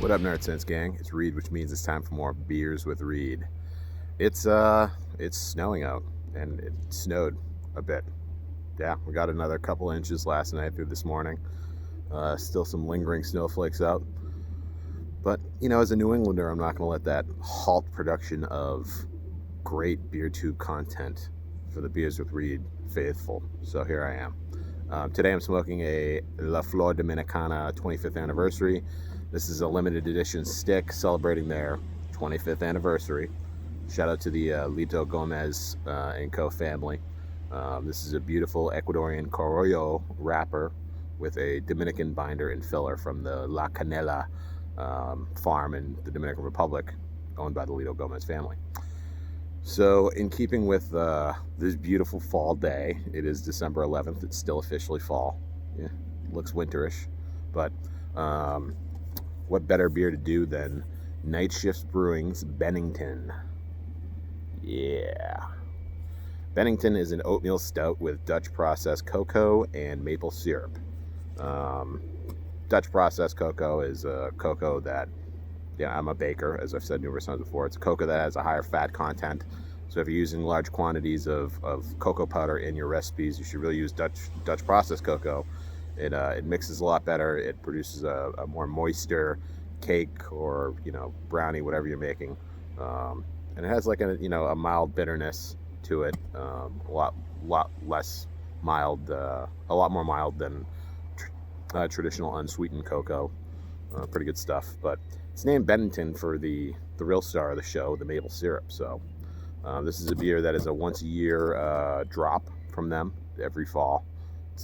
What up, Nerd Sense gang? It's Reid, which means it's time for more beers with Reid. It's snowing out, and it snowed a bit. Yeah, we got another couple inches last night through this morning. Still some lingering snowflakes out. But, as a New Englander, I'm not going to let that halt production of great beer tube content for the Beers with Reid faithful. So here I am. Today I'm smoking a La Flor Dominicana 25th anniversary. This is a limited edition stick celebrating their 25th anniversary. Shout out to the Lito Gomez and Co. family. This is a beautiful Ecuadorian Corojo wrapper with a Dominican binder and filler from the La Canela farm in the Dominican Republic, owned by the Lito Gomez family. So in keeping with this beautiful fall day, it is December 11th. It's still officially fall. Yeah, looks winterish, but what better beer to do than Night Shift Brewing's Bennington? Yeah. Bennington is an oatmeal stout with Dutch processed cocoa and maple syrup. Dutch processed cocoa is a cocoa that, I'm a baker, as I've said numerous times before. It's a cocoa that has a higher fat content. So if you're using large quantities of cocoa powder in your recipes, you should really use Dutch processed cocoa. It mixes a lot better. It produces a more moister cake or brownie, whatever you're making, and it has like a mild bitterness to it, a lot less mild, a lot more mild than traditional unsweetened cocoa. Pretty good stuff. But it's named Bennington for the real star of the show, the maple syrup. So this is a beer that is a once a year drop from them every fall.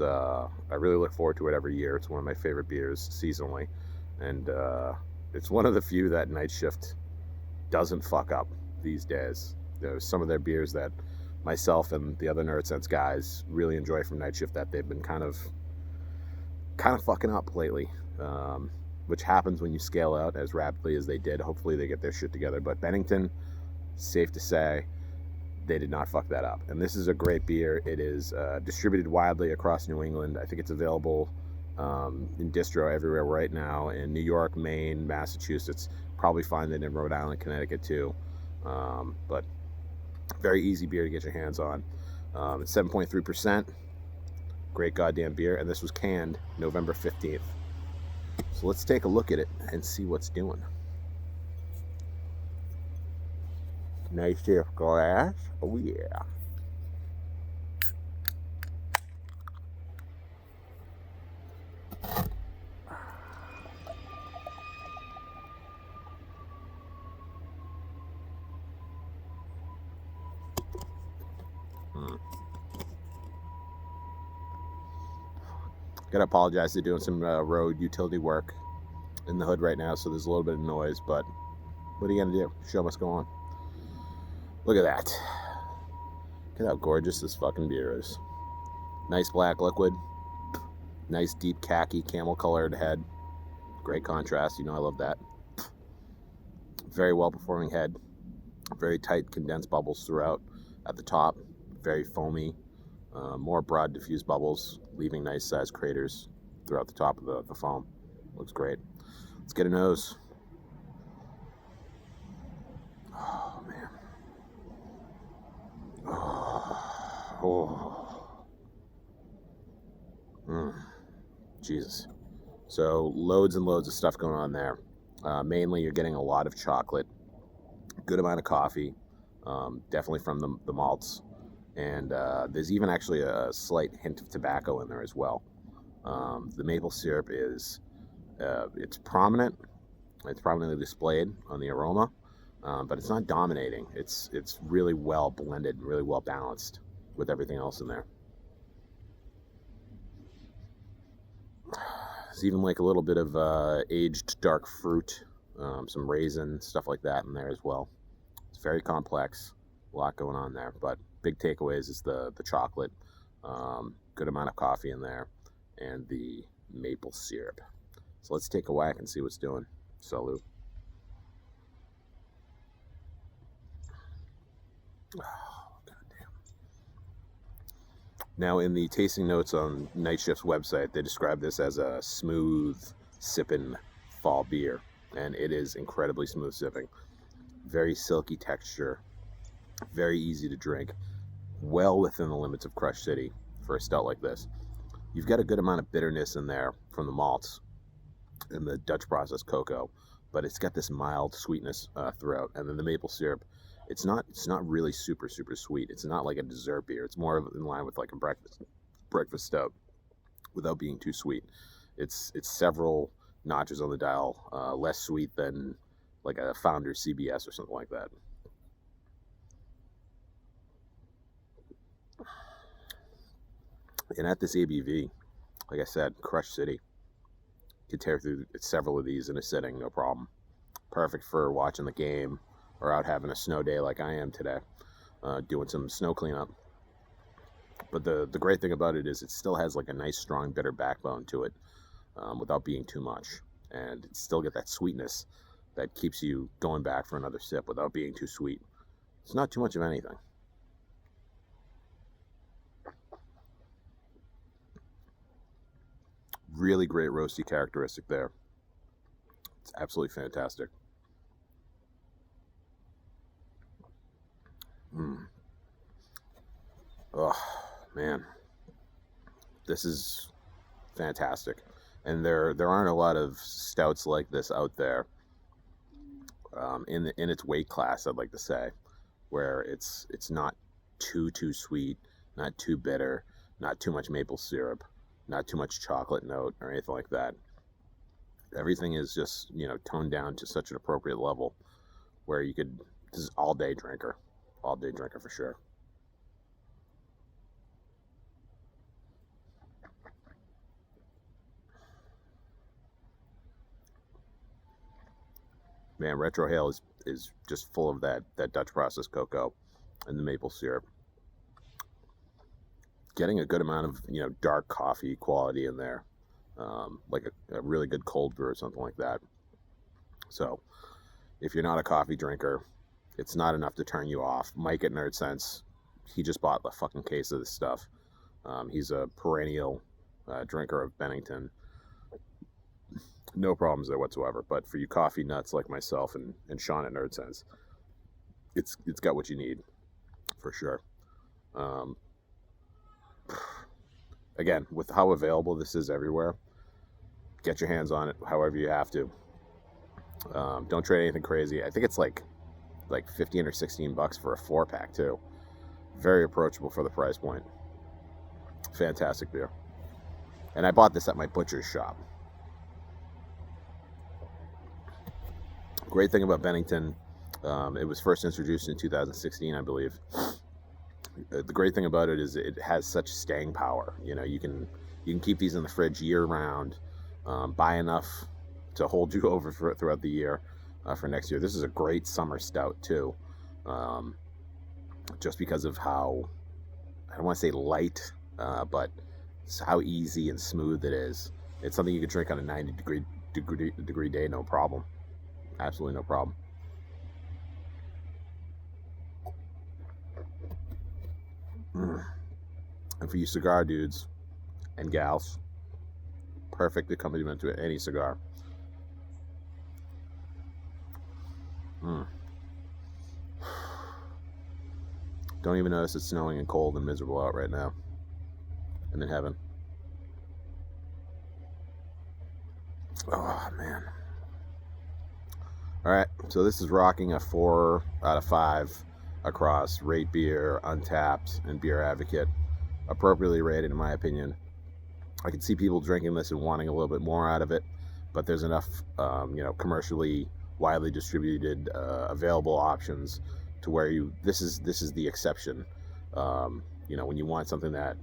I really look forward to it every year. It's one of my favorite beers seasonally, and it's one of the few that Night Shift doesn't fuck up these days. There's some of their beers that myself and the other Nerd Sense guys really enjoy from Night Shift that they've been kind of fucking up lately, which happens when you scale out as rapidly as they did. Hopefully they get their shit together, but Bennington, safe to say, they did not fuck that up. And this is a great beer. It is distributed widely across New England. I think it's available in distro everywhere right now in New York, Maine, Massachusetts. Probably find it in Rhode Island, Connecticut too. But very easy beer to get your hands on. It's 7.3%. Great goddamn beer. And this was canned November 15th. So let's take a look at it and see what's doing. Nice here, glass. Oh yeah. Gotta apologize, they're doing some road utility work in the hood right now, so there's a little bit of noise, but what are you gonna do? Show must go on. Look at that. Look at how gorgeous this fucking beer is. Nice black liquid. Nice deep khaki camel colored head. Great contrast, I love that. Very well performing head. Very tight condensed bubbles throughout at the top. Very foamy. More broad diffused bubbles, leaving nice sized craters throughout the top of the foam. Looks great. Let's get a nose. Oh man. Oh. Jesus. So loads and loads of stuff going on there. Mainly you're getting a lot of chocolate, good amount of coffee, definitely from the malts. And there's even actually a slight hint of tobacco in there as well. The maple syrup is, it's prominent. It's prominently displayed on the aroma, but it's not dominating. It's really well blended, really well balanced with everything else in there. There's even like a little bit of aged dark fruit, some raisin, stuff like that in there as well. It's very complex, a lot going on there, but big takeaways is the chocolate, good amount of coffee in there, and the maple syrup. So let's take a whack and see what's doing. Salute. Oh, goddamn. Now, in the tasting notes on Night Shift's website, they describe this as a smooth sipping fall beer. and it is incredibly smooth sipping. Very silky texture, very easy to drink, well within the limits of Crush City for a stout like this. You've got a good amount of bitterness in there from the malts and the Dutch processed cocoa, but it's got this mild sweetness throughout, and then the maple syrup. It's not really super sweet. It's not like a dessert beer. It's more of in line with like a breakfast stout, without being too sweet. It's several notches on the dial less sweet than like a Founder CBS or something like that. And at this ABV, like I said, Crush City could tear through several of these in a sitting, no problem. Perfect for watching the game or out having a snow day like I am today, doing some snow cleanup. But the great thing about it is it still has like a nice strong bitter backbone to it, without being too much, and it still get that sweetness that keeps you going back for another sip without being too sweet. It's not too much of anything. Really great roasty characteristic there. It's absolutely fantastic. Oh man, this is fantastic. And there aren't a lot of stouts like this out there, in its weight class. I'd like to say, where it's not too sweet, not too bitter, not too much maple syrup, not too much chocolate note or anything like that. Everything is just toned down to such an appropriate level where you could. This is all day drinker for sure. Man, Retro Hail is just full of that Dutch processed cocoa and the maple syrup. Getting a good amount of dark coffee quality in there, like a really good cold brew or something like that. So if you're not a coffee drinker, it's not enough to turn you off. Mike at Nerd Sense, he just bought the fucking case of this stuff. He's a perennial drinker of Bennington. No problems there whatsoever. But for you coffee nuts like myself and Sean at Nerd Sense, it's got what you need for sure. Again, with how available this is everywhere, get your hands on it however you have to. Don't trade anything crazy. I think it's like 15 or 16 bucks for a 4-pack too. Very approachable for the price point. Fantastic beer. And I bought this at my butcher's shop. Great thing about Bennington, it was first introduced in 2016, I believe. The great thing about it is it has such staying power. You can keep these in the fridge year round, buy enough to hold you over throughout the year for next year. This is a great summer stout too, just because of how, I don't want to say light, but it's how easy and smooth it is. It's something you can drink on a 90 degree day, no problem. Absolutely no problem. And for you cigar dudes and gals, perfect accompaniment to any cigar. Don't even notice it's snowing and cold and miserable out right now. I'm in heaven. Oh man. All right, so this is rocking a 4 out of 5 across Rate Beer, Untapped, and Beer Advocate. Appropriately rated, in my opinion. I can see people drinking this and wanting a little bit more out of it, but there's enough, commercially widely distributed, available options to where this is the exception. When you want something that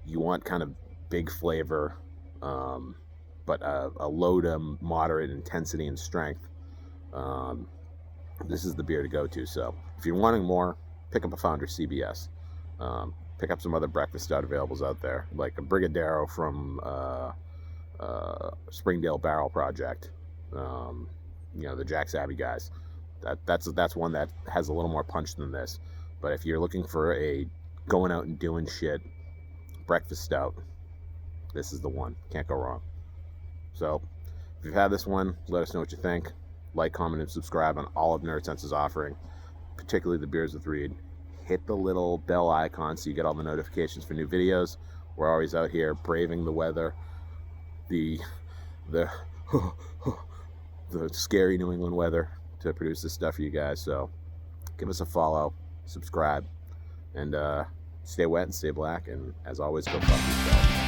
you want kind of big flavor, but a low to moderate intensity and strength. This is the beer to go to. So if you're wanting more, pick up a Founder CBS. Pick up some other breakfast stout availables out there, like a Brigadero from Springdale Barrel Project. The Jack Savvy guys. That's one that has a little more punch than this. But if you're looking for a going out and doing shit breakfast stout, this is the one. Can't go wrong. So If you've had this one, let us know what you think. Like, comment, and subscribe on all of Nerd Sense's offering, particularly the beers with Reid. Hit the little bell icon so you get all the notifications for new videos. We're always out here braving the weather, the the scary New England weather, to produce this stuff for you guys. So give us a follow, subscribe, and stay wet and stay black. And as always, go fuck yourself.